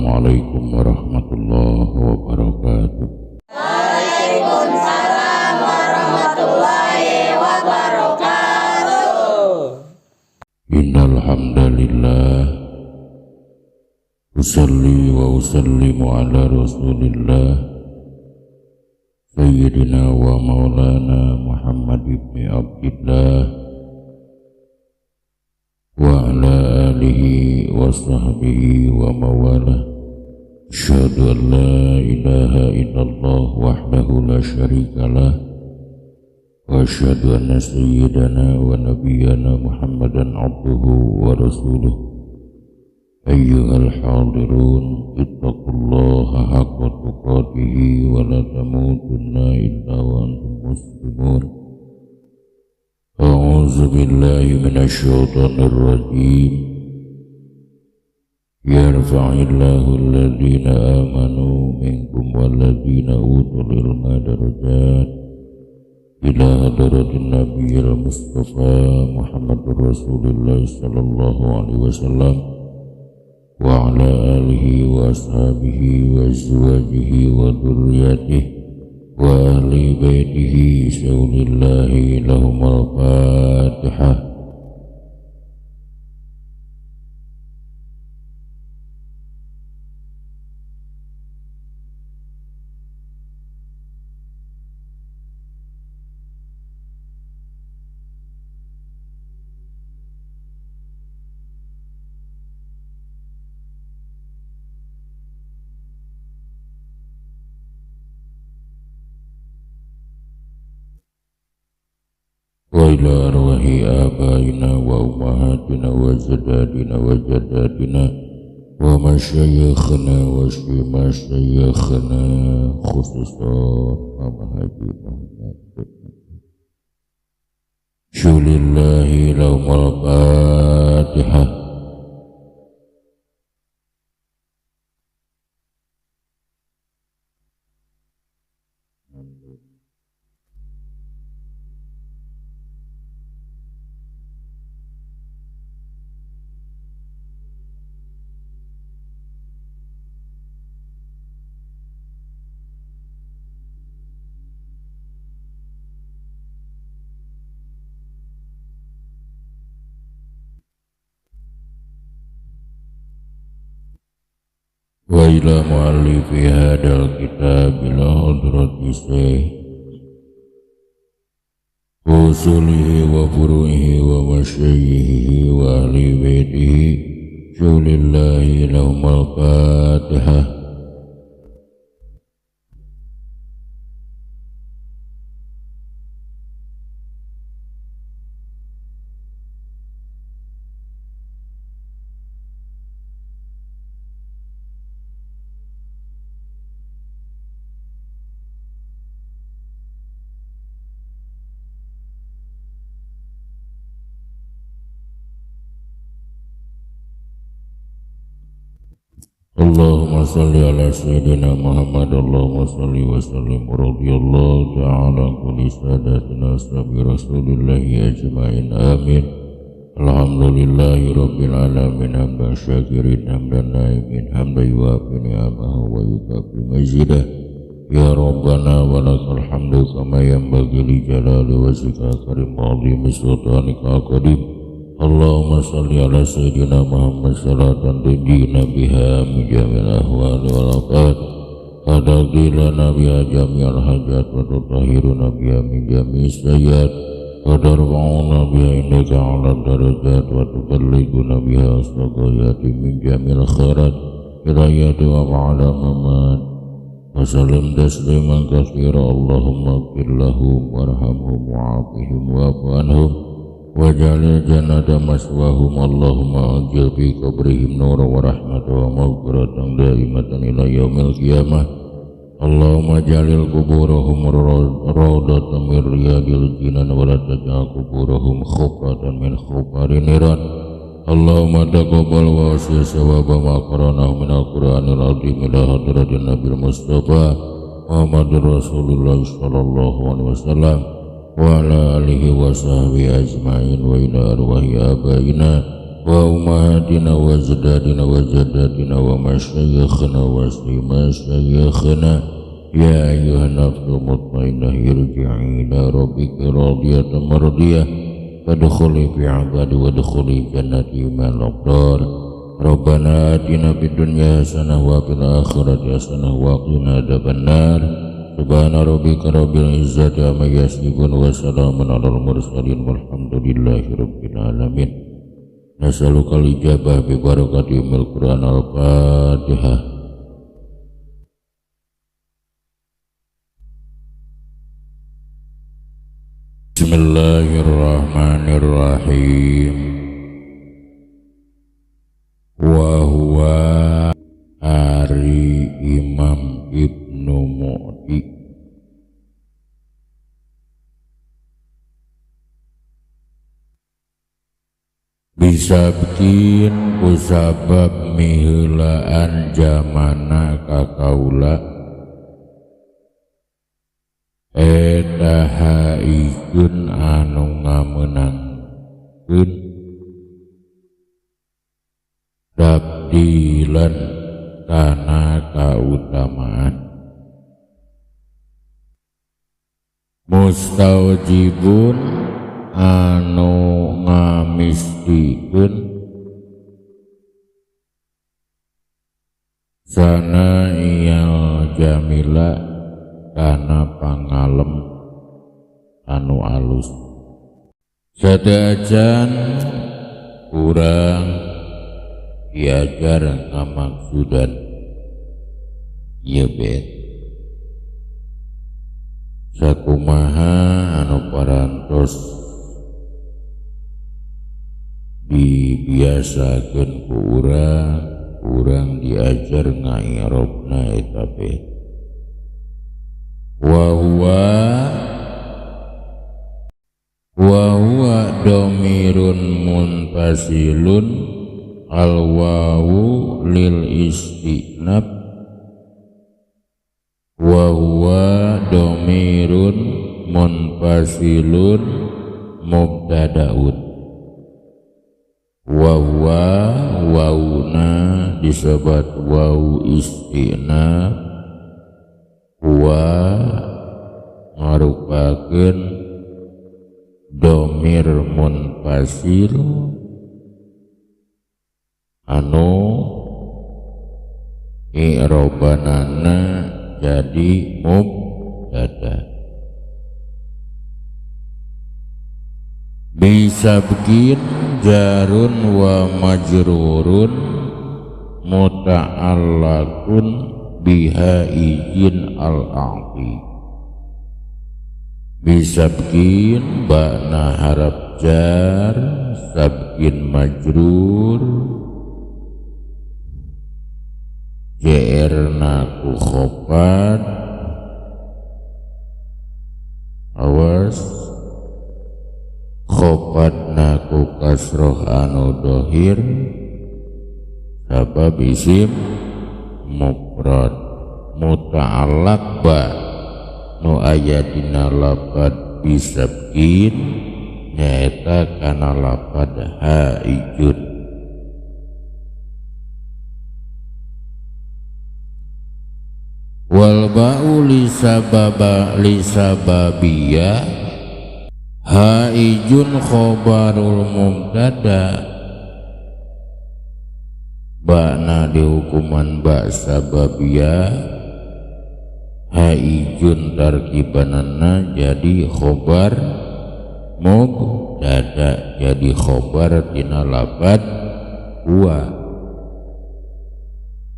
Assalamualaikum warahmatullahi wabarakatuh. Waalaikumsalam warahmatullahi wabarakatuh. Innal hamdalillah usalli wa usallimu ala Rasulillah Sayyidina wa maulana Muhammad ibn Abdillah wa ala alihi wa sahbihi wa mawalah. Asyhadu an la ilaha illallah wahdahu la syarikalah wa asyhadu anna sayyidana wa nabiyyana Muhammadan abduhu wa rasuluh. Ayyuhal hadirun ittaqullaha haqqa tuqatih wa la tamutunna illa wa antum muslimun. A'udzu billahi minasyaitonir rajim. Yarfa'illahu alladhina amanu minkum walladhina utul ilma darajat ila hadratin nabiyil mustafa Muhammadur Rasulullah sallallahu alaihi wasallam wa ala alihi wa ashabihi wa azwajihi wa dzurriyyatihi wa ahli baitihi syaulillahi lahumul fatihah. Wa ila arwahi abaina wa ummahatina wa ajdadina wa jaddatina wa masyayikhina wa masyayikhina khususan Mama Haji Muhammad syulillahi lahumul fatihah. Wa ila muallifi hadal kitab ila hadrati syekh usulihi wa furu'ihi wa masyayikhihi wa ahli baitihi syulillahi lahumul fatihah. Allahumma salli ala sayyidina Muhammad. Allahumma salli wa sallim wa radiyallahu ta'ala kulli sadatina ashabi rasulillahi ajma'in amin. Alhamdulillahi rabbil alamin hamdan syakirin hamdan naimin hamdan yuafi ni'amahu wa yukafi mazidah. Ya Rabbana wa lakal hamdu kama yanbaghi li jalali wajhika karim azimi sultanika qadim. Allahumma salli ala sayyidina Muhammad salatan tunjina biha min jamil ahwali wal afat wa taqdilana biha jami'al hajat wa tutahhiruna biha min jami'is sayyiat wa tarfa'una biha indaka ala darajat wa tuballighuna biha astaghayyati min jamil khairat hirayati wa ma'ala mamat wa sallim tasliman katsira. Allahumma ighfir lahum warhamhum wa'afihim wa'fu anhum waj'alil jannata maswahum. Allahumma ajil fi qabrihim nura wa rahmata wa maghfiratan daimatan ila yaumil qiyamah. Allahumma jalil kuburahum rawdatan min riyadil jinan wa la taj'al kuburahum khufratan min khufari niran. Allahumma taqabbal wa wasi' sawaba ma qara'nahu min al-Qur'anil azim ila hadratin Nabil Mustafa Muhammadur Rasulullah sallallahu alaihi wasallam wa ala alihi wa sahbihi ajma'in wa ila arwahi abaina wa ummahatina wa ajdadina wa jaddatina wa masyayikhina wa masyayikhina ya ayyuhan nafsu mutmainnah irji'i ila rabbika radiyatan mardiyah fadkhuli fi 'ibadi wadkhuli jannati ma'al abrar. Rabbana atina fid dunya hasanah wa fil akhirati hasanah wa qina adzabannar. Subhana rabbika rabbil izzati amma yasifun wa salamun alal mursalin walhamdulillahi rabbil alamin. Nas'alukal ijabah bi barakati umil Qur'an al-Fatihah. Bismillahirrahmanirrahim. Wa huwa ari Imam Ibnu Mu'ti bisa bikin kusabab miheulaan jamana kakaula eta haikeun anu ngamenangkeun tabdilan kana kautamaan mustaujibun anu ngamistikeun sana iyal jamila kana pangalem anu alus sadajan urang diajar ngamaksudan ieu bet sakumaha anu parantos dibiasakeun ku urang diajar ngairobna eta bet wa huwa domirun munfasilun al wawu lil istinab wa huwa domirun munfasilun mubtadaun wa huwa wauna disebut wawu istinab huwa ngarupakeun domir munfasil anu i'robanana jadi mubtada bisa bikin jarun wa majrurun muta'allaqun biha izin al-a'ti bisa bikin ba'na harap jar sabkin majrur JR-na ku khopat awas khopatna ku kasroh anu dohir sabab isim mufrad muta'allaq ba nu ayatina lapad bisabkin nyaeta kana lapad haijun wal ba'u lisababiyah haijun khobarul mubtada ba'na dihukuman ba sababiyah haijun tarkibanana jadi khobar mubtada jadi khobar tina lapad huwa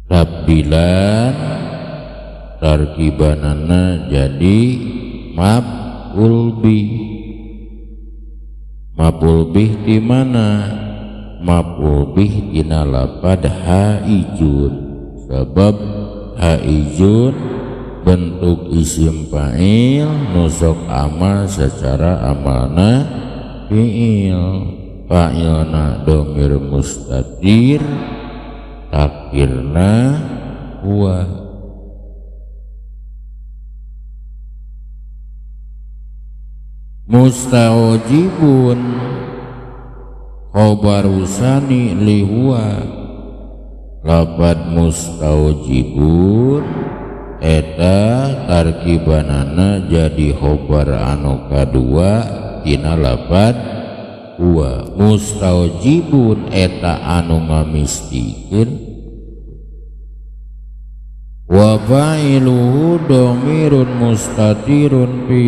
tabdilan tarkibanana jadi maf'ul bih di mana maf'ul bih dina lapad haijun sebab haijun bentuk isim fa'il nusok amal secara amalna fi'il fa'ilna domir mustatir takdirna huwa mustaujibun khobarusani lihuwa lapad mustaujibun eta tarkibanana jadi khobar anu kadua tina lapad huwa. Mustaujibun eta anu ngamistikeun wa fa'iluhu dhamirun mustatirun fi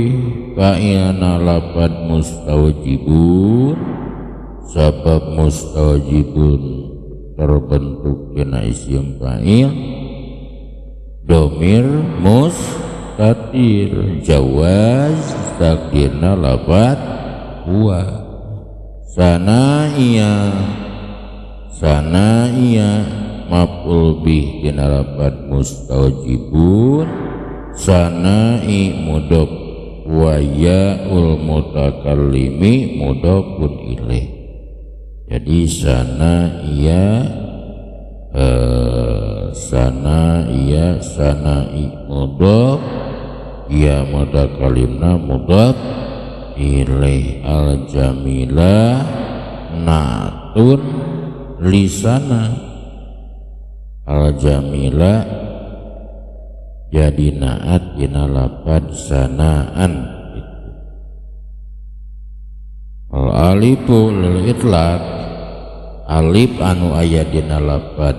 ka'ina lapad mustaujibun sabab mustaujibun terbentuk kena isim fa'il dhamir mustatir jawaz takdirna lapad huwa. Sanaiya maf'ul bih kena lapad mustaujibun sanai mudhof wa ya'ul mutakallimi mudhofun ilaih. Jadi sanai mudhof ya mutakallimna mudhof ilaih. Al jamila natun lisana al jamila jadi naat dina lapad sanaan. Al alifu lil itlaq alif anu aya dina lapad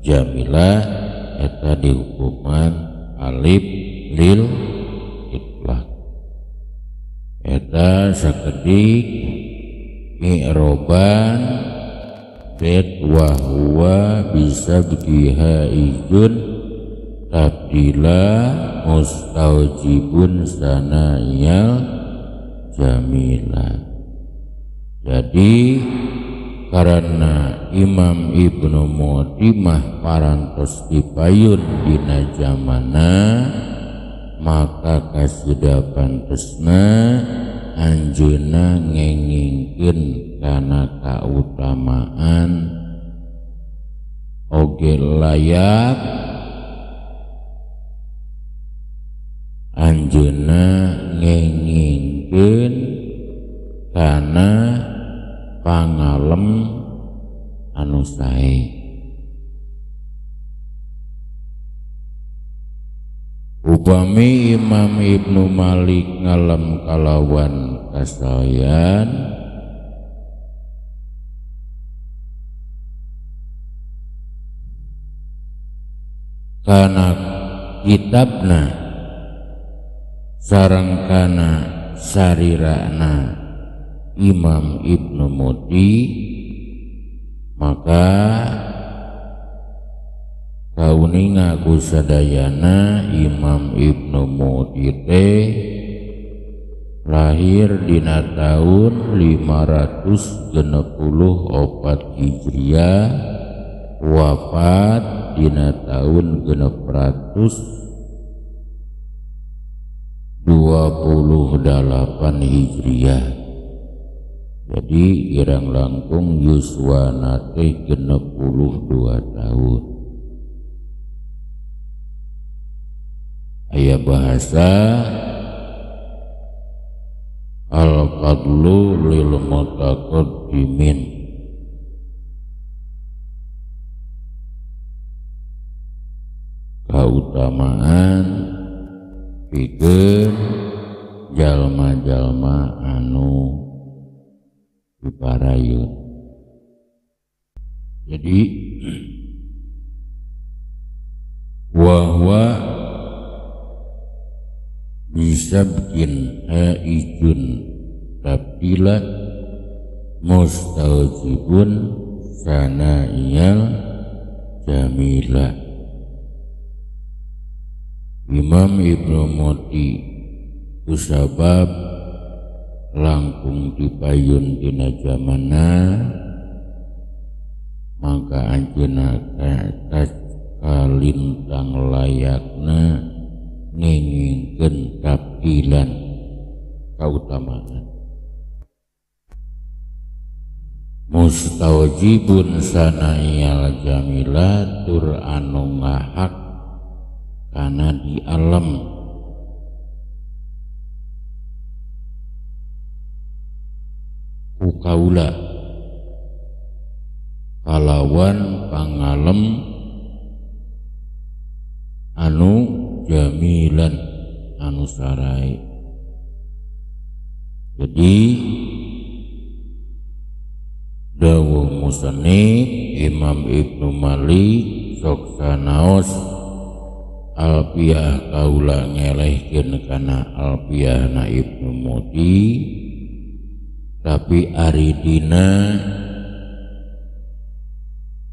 jamila eta dihukuman alif lil itlaq. Eta sakedik i'roban bet wa huwa bisa biha ijun tabdila mustaujibun sanayal jamila. Jadi karena Imam Ibnu Mu'timah parantos dipayun dina zamana maka kasida pantesna anjeunna ngengingkeun kana kautamaan oge layak anjeunna ngengingkeun kana pangalem anu sae. Upami Imam Ibnu Malik ngalem kalawan kasayan kana kitabna sareng kana sarirana Imam Ibnu Muti maka kauninga kusadayana Imam Ibnu Muti teh lahir dina tahun 564 Hijriah wafat dina tahun 628 Hijriah. Jadi irang langkung yuswana teh 62 tahun. Aya bahasa al-fadlu lil mutaqaddimin, kautamaan pikeun jalma-jalma anu diparayun. Jadi wahwa bisa bikin haijun tabdila mustaujibun sana'iyal jamila. Imam Ibnu Muti kusabab langkung dipayun dina zamana maka anjeunna kalintang layakna ngengingkeun tabdilan kautamaan. Mustaujibun sana'iyal jamila tur anu ngahak kana di alam ku kaula kalawan pangalem anu jamilan anu sarai. Jadi dawuh musannif Imam Ibnu Malik sok sanaos alpiyah kaula ngelehkeun kana alpiyahna Ibnu Muti, tapi ari dina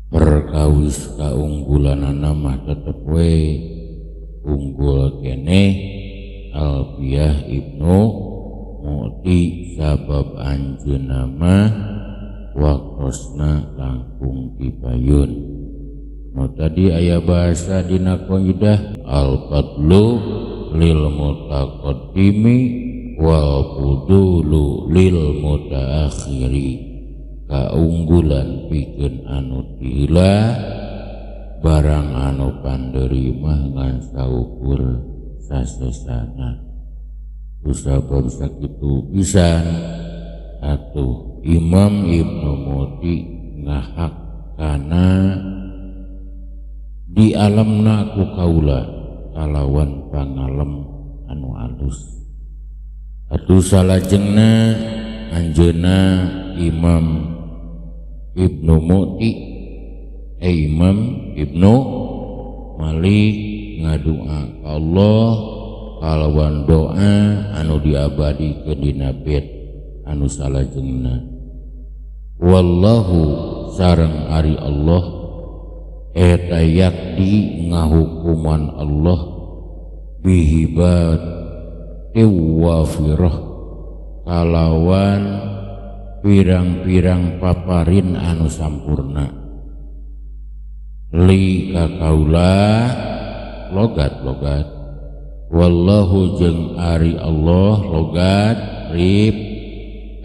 perkawis kaunggulanana mah tetep we unggul keneh alpiyah Ibnu Muti sabab anjeunna mah waktosna langkung dipayun. No tadi aya bahasa dina qaidah al-fadlu lil mutaqaddimi wal fudulu lil mutaakhiri. Kaunggulan pikeun anu tiheula, barang anu panderima ngan saukur sasesana. Kusabab sakitu pisan atuh Imam Ibnu Muti ngahak kana di alamna ku kaula kalawan pangalem anu alus. Atuh salajengna anjeunna Imam Ibnu Muti Imam Ibnu Malik ngadua ka Allah kalawan doa anu diabadikeun dina bait anu salajengna. Wallahu sareng ari Allah eta yakdi ngahukuman Allah bihibat wafirah kalawan pirang-pirang paparin anu sampurna li kakaula logat wallahu jeung ari Allah logat rib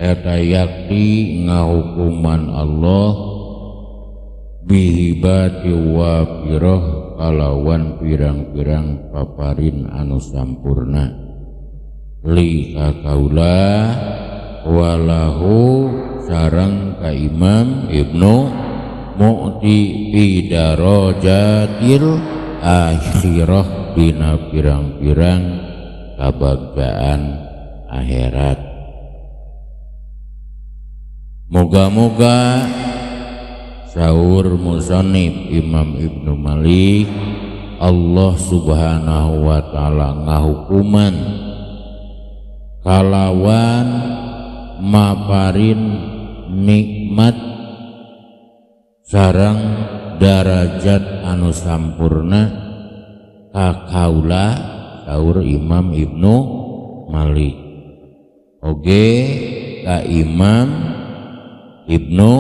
eta yakti ngahukuman Allah bihibati wafirah kalawan pirang-pirang paparin anu sampurna li kakaula walahu sareng ka Imam Ibnu Mu'ti bidarajatil akhirah dina pirang-pirang kabagdaan akhirat. Moga-moga saur musannif Imam Ibnu Malik Allah Subhanahu wa taala ngahukuman kalawan maparin nikmat sareng darajat anu sampurna ka kaula saur Imam Ibnu Malik oge ka Imam Ibnu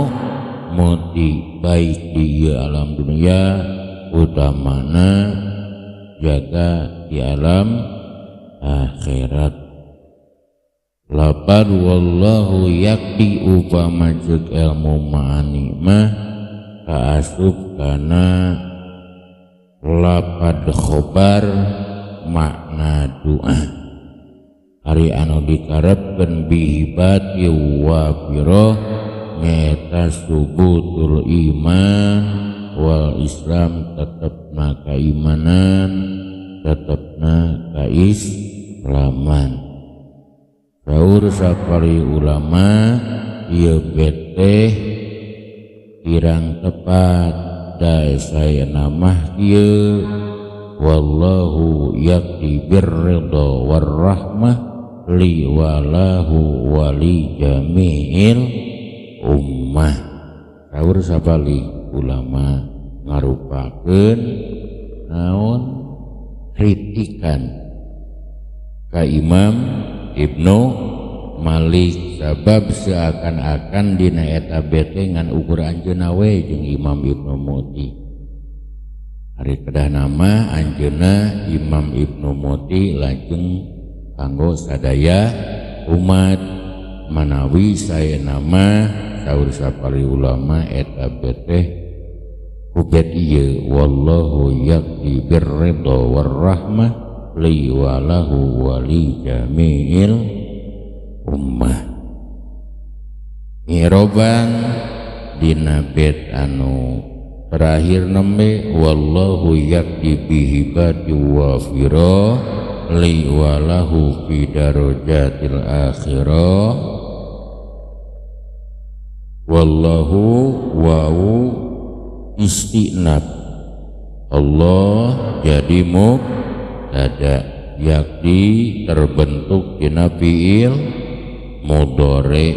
Muti baik di alam dunia utamana jaga di alam akhirat. Lapad wallahu yakti upama jeung ilmu ma'ani mah kaasup kana lapad khobar makna doa hari anu dikarepkeun bihibati wa firoh nyata subutul iman wal Islam tetepna keimanan tetepna kaislaman. Saur sapari ulama ieu beteh kirang tepat da saya namah ieu wallahu yakti birridha warahmah li walahu wali jami'il ummah. Saur sapali ulama ngarupakeun naon kritikan ka Imam Ibnu Malik sabab seakan-akan dina eta bete ngan ukur anjeunna we jeung Imam Ibnu Muti. Ari kedah nama anjeunna Imam Ibnu Muti lajeng kanggo sadaya umat manawi saya nama saur sapari ulama eta bete kubet ieu wallahu yakti birridha warahmah li walahu wali jami'il ummah. Iroban dina bet anu terakhir nembe wallahu yakti bihibati wafiro li walahu fi darajatil akhirah. Wallahu wau istinab Allah jadi mubtada yakti terbentuk dina fiil mudhari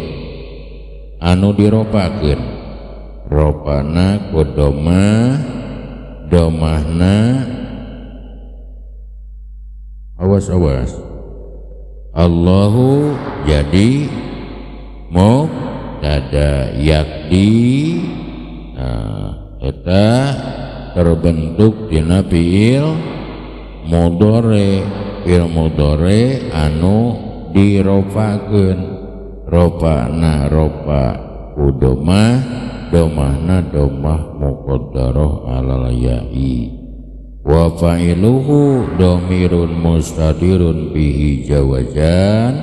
anu diropakeun ropana ku domahna awas Allahu jadi mubtada yakti eta terbentuk dina fiil mudhari anu diropakeun ropana ropa domahna domah muqaddarah alal ya'i wa fa'iluhu dhamirun mustadirun bihi jawajan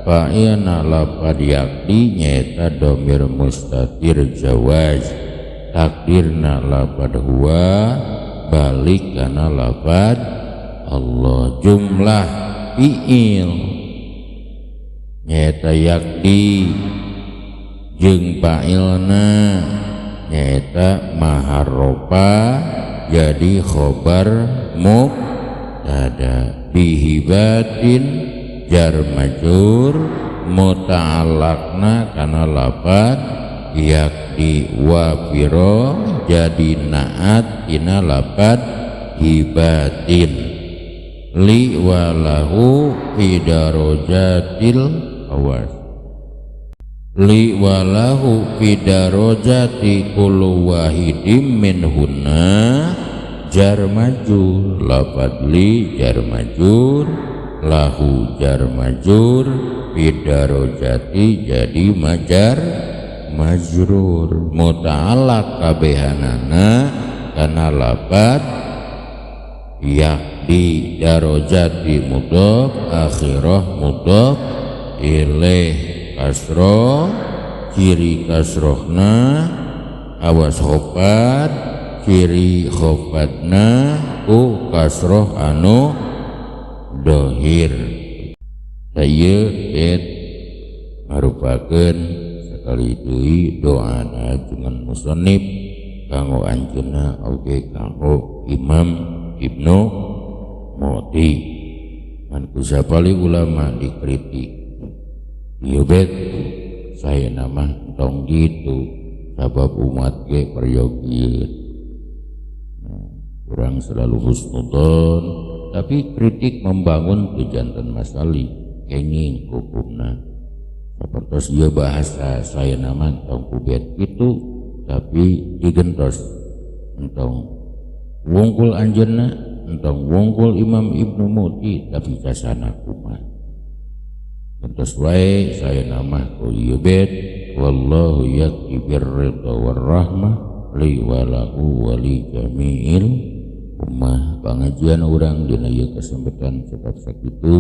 fa'ina lapad yakti nyata dhamir mustadir jawaz takdirna lapad huwa balik kana lapad Allah jumlah fi'il nyata yakti jeung fa'ilna nyata maharopa jadi khobar mubtada bihibatin jar majur muta'allaqna kana lapad yakti wafiro jadi naat ina lapad hibatin li walahu fi darajatil awas li walahu fi darajati kullu wahidim minhunna jar majur lapad li jar majur lahu jar majur fi darajati jadi majar majrur muta'allaq kabehanana kana lapad yakti darajati mudhaf akhirah mudhaf ilaih kasroh ciri kasrohna awas khofat ciri khofatna ku kasroh anu dohir saya merupakan sekali deui doana dengan musannif kanggo anjeunna oge kanggo Imam Ibnu Mu'ti man kusapali ulama dikritik ieu bet saya nama tong gitu sabab umat ge peryogian kurang selalu husnudzon tapi kritik membangun tujanten masali kenging hukumna sapertos ieu bahasa saya nama tong kubet itu tapi digentos entong wungkul anjeunna entong wungkul Imam Ibnu Mu'ti tapi casana kumaha tentos wae saya nama ku ieu bet wallahu yakti birridha warahmah li walahu wali jami'il ummah pangajian urang dina ieu kesempatan tetap sakitu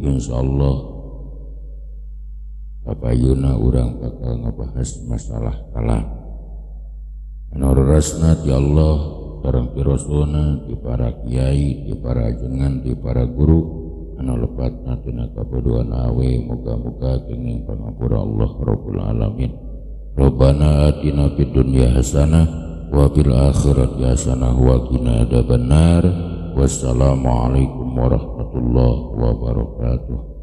insyaallah papayuna urang bakal ngabahas masalah kalam anu rasna ti Allah sareng ti Rasulna ti para kiai ti para ajengan ti para guru anu lepatna tina kabodohan awe muga-muga kenging pangapura Allah Rabbul Alamin. Rabbana atina fid dunya hasanah wa fil akhirati hasanah wa qina adzabannar. Wassalamu alaikum warahmatullahi wabarakatuh.